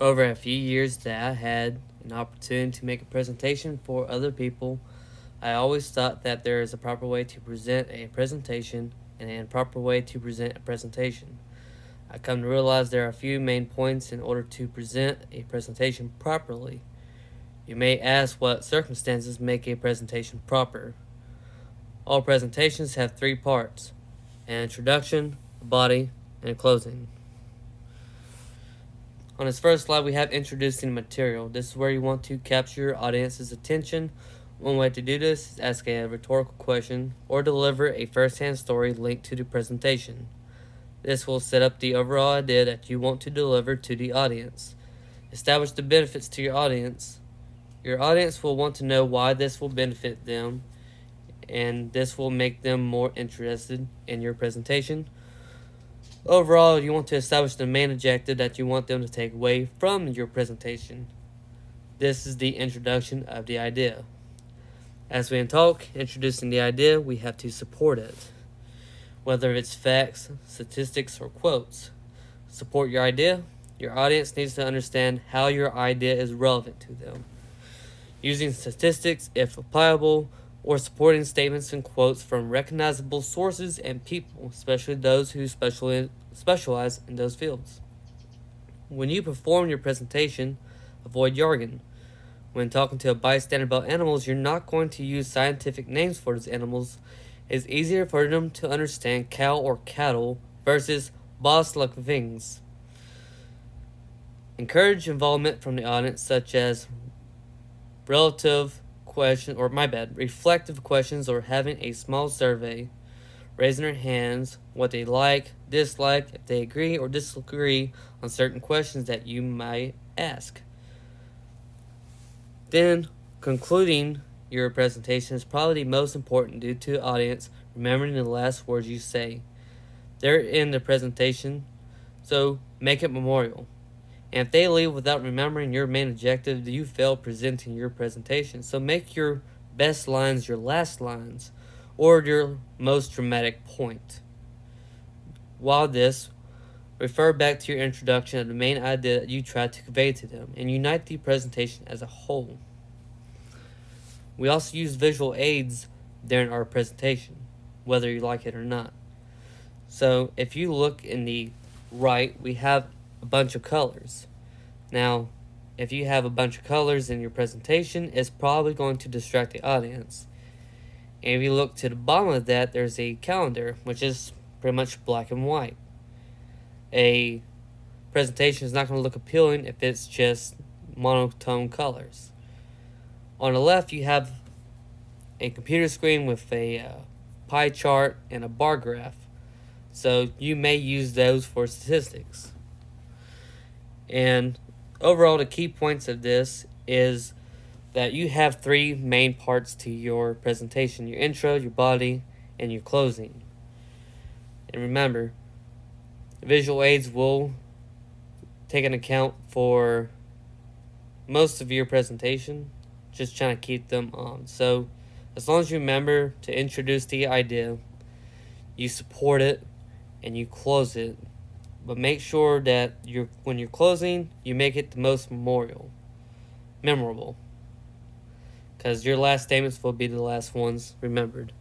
Over a few years that I had an opportunity to make a presentation for other people, I always thought that there is a proper way to present a presentation and an improper way to present a presentation. I come to realize there are a few main points in order to present a presentation properly. You may ask what circumstances make a presentation proper. All presentations have three parts: an introduction, a body, and a closing. On this first slide, we have introducing material. This is where you want to capture your audience's attention. One way to do this is ask a rhetorical question or deliver a first-hand story linked to the presentation. This will set up the overall idea that you want to deliver to the audience. Establish the benefits to your audience. Your audience will want to know why this will benefit them, and this will make them more interested in your presentation. Overall, you want to establish the main objective that you want them to take away from your presentation. This is the introduction of the idea. As we talk, introducing the idea, we have to support it. Whether it's facts, statistics, or quotes. Support your idea. Your audience needs to understand how your idea is relevant to them. Using statistics, if applicable, or supporting statements and quotes from recognizable sources and people, especially those who specialize in those fields. When you perform your presentation, avoid jargon. When talking to a bystander about animals, you're not going to use scientific names for those animals. It's easier for them to understand cow or cattle versus boss-like things. Encourage involvement from the audience, such as reflective questions, or having a small survey, raising their hands, what they like, dislike, if they agree or disagree on certain questions that you might ask. Then, concluding your presentation is probably the most important due to the audience remembering the last words you say. They're in the presentation, so make it memorial. And if they leave without remembering your main objective, you fail presenting your presentation. So make your best lines your last lines, or your most dramatic point. While this, refer back to your introduction of the main idea that you tried to convey to them, and unite the presentation as a whole. We also use visual aids during our presentation, whether you like it or not. So if you look in the right, we have a bunch of colors. Now, if you have a bunch of colors in your presentation, it's probably going to distract the audience. And if you look to the bottom of that, there's a calendar, which is pretty much black and white. A presentation is not going to look appealing if it's just monotone colors. On the left, you have a computer screen with a pie chart and a bar graph. So you may use those for statistics. And overall, the key points of this is that you have three main parts to your presentation: your intro, your body, and your closing. And remember, visual aids will take an account for most of your presentation, just trying to keep them on. So as long as you remember to introduce the idea, you support it, and you close it, but make sure that when you're closing, you make it the most memorable, because your last statements will be the last ones remembered.